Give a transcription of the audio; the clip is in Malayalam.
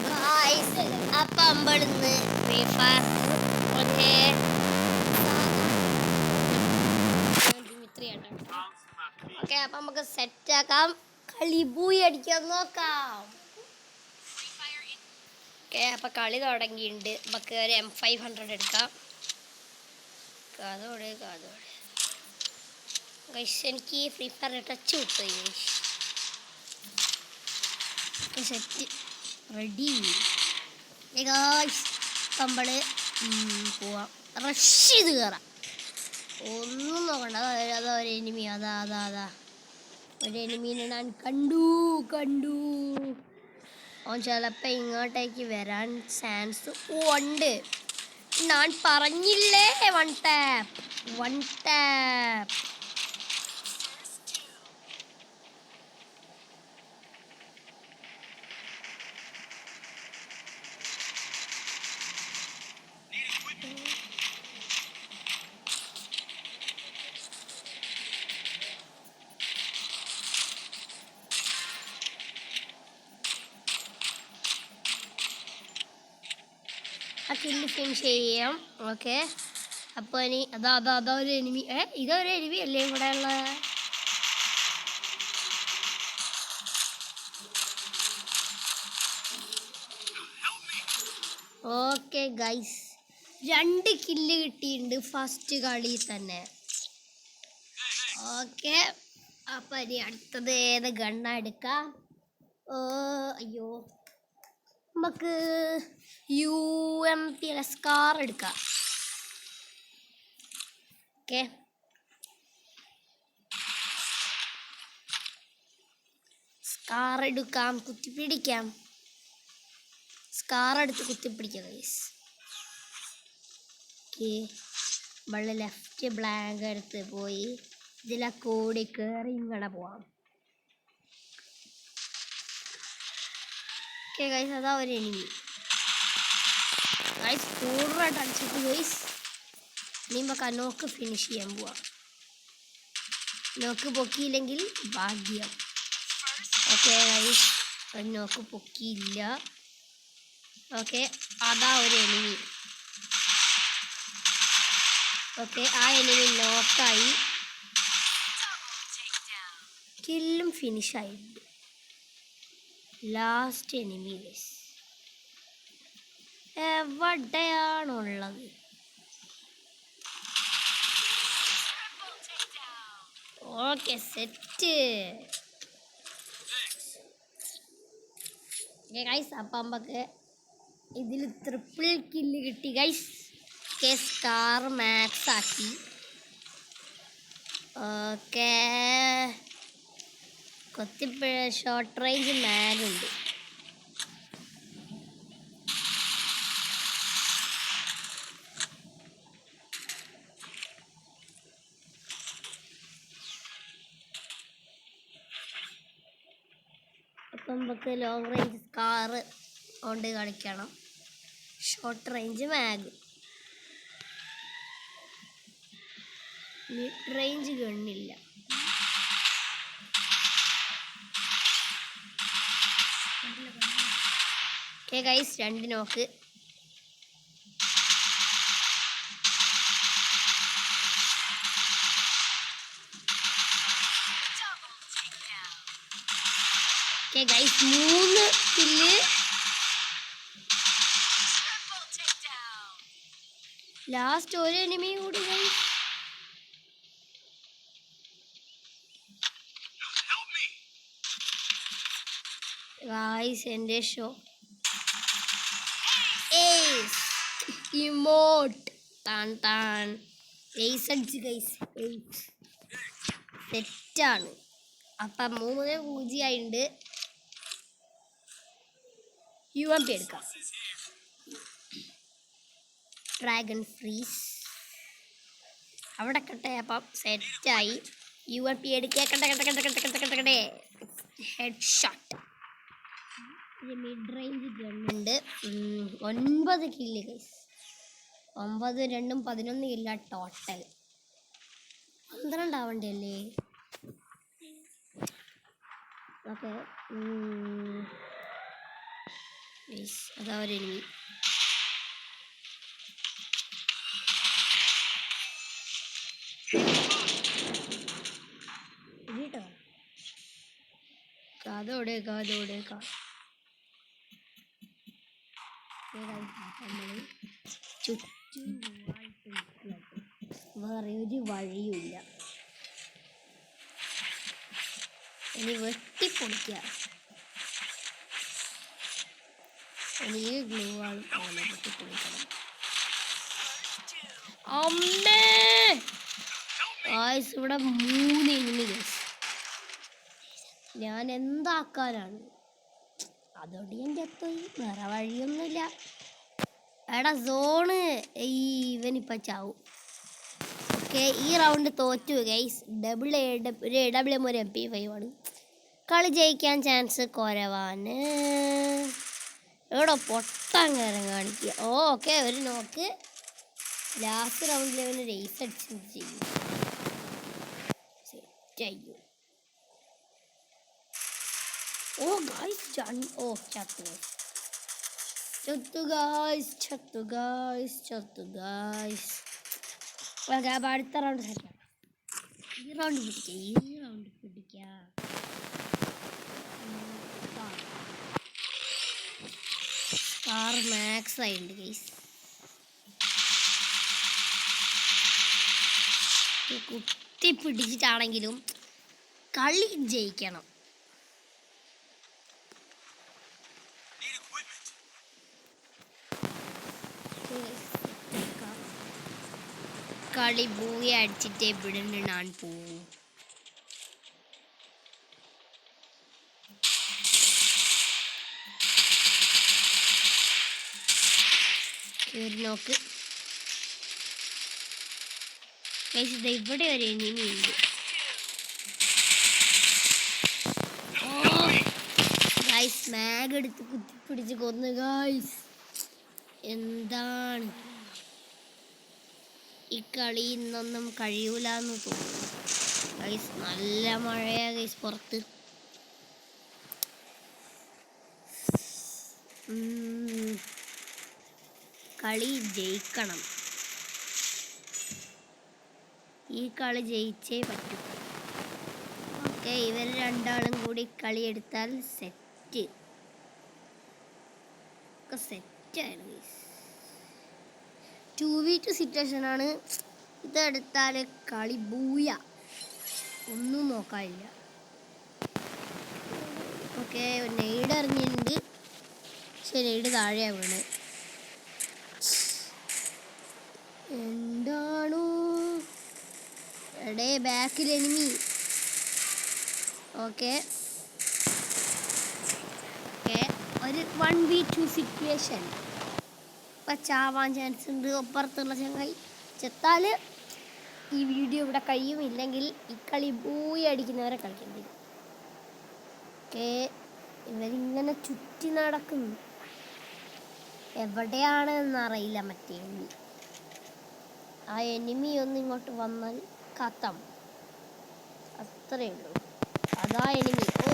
ഗായ്സ് അപ്പം അമ്പടുന്ന് ഫ്രീ ഫയർ ഓക്കെ അപ്പം നമുക്ക് സെറ്റ് ആക്കാം കളിബൂയി അടിക്കാൻ നോക്കാം. ഓക്കെ അപ്പം കളി തുടങ്ങിയിട്ടുണ്ട്. നമുക്ക് ഒരു M500 എടുക്കാം. കാതോടെ ഗൈസ് എനിക്ക് ഫ്രീ ഫയർ ടച്ച് കിട്ടും. സെറ്റ് റെഡി നമ്മള് പോവാം. റഷ് ചെയ്ത് കയറാം. ഒന്നും നോക്കണ്ട. അതാ ഒരു എനിമി. അതാ ഒരു എനിമീനെ ഞാൻ കണ്ടു. അവൻ ചിലപ്പോൾ ഇങ്ങോട്ടേക്ക് വരാൻ ചാൻസ് ഉണ്ട്. ഞാൻ പറഞ്ഞില്ലേ വൺ ടാപ്പ്. ആ കില്ല് ഫിനിഷ് ചെയ്യാം. ഓക്കെ അപ്പോൾ ഇനി അതാ ഒരു എനിമി. ഇതൊരു എനിമി അല്ലേ ഇവിടെ ഉള്ള? ഓക്കെ ഗൈസ് 2 കില്ല് കിട്ടിയിട്ടുണ്ട് ഫസ്റ്റ് കളി തന്നെ. ഓക്കെ അപ്പം ഇനി അടുത്തത് ഏത് ഗണ്ണ എടുക്കാം? അയ്യോ നമുക്ക് UMP സ്കാർ എടുക്കാം. ഓക്കെ സ്കാർ എടുക്കാം. കുത്തിപ്പിടിക്കാം. സ്കാർ എടുത്ത് കുത്തിപ്പിടിക്കാം ഗൈസ്. ഓക്കെ നമ്മൾ ലെഫ്റ്റ് ബ്ലാങ്ക് എടുത്ത് പോയി ഇതിലെ കൂടി കയറി ഇങ്ങനെ പോവാം. ഓക്കെ ഗൈസ് അതാ ഒരു എനിമി. ഗൈസ് കൂടുതലായിട്ട് അടിച്ചിട്ട് ഗൈസ് ഇനി നമുക്ക് നോക്ക് ഫിനിഷ് ചെയ്യാൻ പോവാം. നോക്ക് പൊക്കിയില്ലെങ്കിൽ ഭാഗ്യം. ഓക്കെ ഗൈസ് നോക്ക് പൊക്കിയില്ല. ഓക്കെ അതാ ഒരു എനിമി. ഓക്കെ ആ എനിമി നോക്കായി. കില്ലും ഫിനിഷായിട്ടുണ്ട്. ലാസ്റ്റ് എനിമി ഗൈസ് എവിടെയാണുള്ളത്? Okay set guys. അപ്പം നമുക്ക് ഇതിൽ ട്രിപ്പിൾ കില്ല് കിട്ടി ഗൈസ്. സ്കാർ മാക്സ് ആക്കി. ഓക്കെ ഷോർട്ട് റേഞ്ച് മാഗുണ്ട്. അപ്പം നമുക്ക് ലോങ് റേഞ്ച് സ്കാർ കൊണ്ട് കളിക്കണം. Short range mag. Mid range ഗണ്ണില്ല. ഓക്കെ ഗൈസ് 2 നോക്ക്. Okay guys 3 kill. ലാസ്റ്റ് ഒരു എനിമി കൂടി ഗൈസ്. ഗൈസ് എൻ്റെ ഷോ ഇമോട്ട് താൻ ഏസ് അടിച്ച് ഗൈസ്. സെറ്റാണ്. അപ്പം 3-0 ആയിട്ടുണ്ട്. UMP എടുക്കാം. ഡ്രാഗൺ ഫ്രീസ് അവിടെ കട്ടെ. അപ്പം സെറ്റായി. UMP എടുക്കട്ടെ. Head shot. മിഡ് റേഞ്ച് ഗണ്ണുണ്ട്. 9 കില്ല് ഗൈസ്. 9 2 11 kill total. 12 ആവണ്ടല്ലേ? ഓക്കെ അതാ ഒരു എനിമി. ചുറ്റും വേറെ ഒരു വഴിയുമില്ല. ഇനി വെട്ടിപ്പൊളിക്കുക. എനിക്ക് ഗ്ലൂ ആണ് വെട്ടിപ്പൊളിക്കണം. അമ്മേ ഇവിടെ 3 എനിമി. ഞാൻ എന്താക്കാനാണ്? അതോടെ എൻ്റെ എപ്പോയി വേറെ വഴിയൊന്നുമില്ല. എടാ സോണ് ഇവനിപ്പം ചാവും. ഓക്കെ, ഈ റൗണ്ട് തോറ്റു ഗൈസ്. ഒരു AWM ഒരു MP5 ആണ്. കളി ജയിക്കാൻ ചാൻസ് കുറവാണ്. എവിടെ പൊട്ടാൻ കാര്യം കാണിക്കുക. ഓക്കെ, ഒരു നോക്ക്. ലാസ്റ്റ് റൗണ്ടിൽ അവന് റേസ് അടിച്ച് ചെയ്യും. സെറ്റ്. ഓ ഗൈസ് ചത്തു ഗൈസ്. അടുത്ത റൗണ്ട് സെറ്റാണ്. ഈ റൗണ്ട് പിടിക്കാം. സ്റ്റാർ മാക്സ് ആയിട്ടുണ്ട് ഗൈസ്. കുത്തി പിടിച്ചിട്ടാണെങ്കിലും കളി ജയിക്കണം. കളി ബൂയി അടിച്ചിട്ട് ഇവിടെ ഞാൻ പോവും. നോക്ക് ഇവിടെ ഒരു എനിമി ഉണ്ട്. ഗൈസ് മാഗ് എടുത്ത് കുത്തിപ്പിടിച്ച് കൊന്നു ഗൈസ്. എന്താണ് ഈ കളി ഇന്നൊന്നും കഴിയൂലെന്ന് തോന്നുന്നു ഗൈസ്. നല്ല മഴയാ ഗൈസ് പുറത്ത്. കളി ജയിക്കണം. ഈ കളി ജയിച്ചേ പറ്റൂ. ഓക്കെ, ഇവർ രണ്ടാളും കൂടി കളി എടുത്താൽ സെറ്റ്. സെറ്റാണ് ഗൈസ്. 2v2 സിറ്റുവേഷൻ ആണ്. ഇതെടുത്താൽ കളി ബൂയ, ഒന്നും നോക്കാനില്ല. ഓക്കെ, നെയ്ഡ് എറിഞ്ഞിട്ടുണ്ട്. പക്ഷെ നെയ്ഡ് താഴെയാ വീണ്. എന്താണോ എടേ ബാക്കിൽ എനിമി. ഓക്കെ, ഒരു 1v2 സിറ്റുവേഷൻ. ഇപ്പം ചാവാൻ ചാൻസ് ഉണ്ട്. അപ്പുറത്തുള്ള ചങ്ങായി ചെത്താൽ ഈ വീഡിയോ ഇവിടെ കഴിയുമില്ലെങ്കിൽ ഈ കളി ബൂയി അടിക്കുന്നവരെ കളിക്കേണ്ടി വരും. ഓക്കെ, ഇവരിങ്ങനെ ചുറ്റി നടക്കുന്നു. എവിടെയാണ് എന്നറിയില്ല മറ്റേ എനിമി. ആ എനിമി ഒന്ന് ഇങ്ങോട്ട് വന്നാൽ കത്തം. അത്രയേ ഉള്ളൂ. അതാ എനിമി. ഓ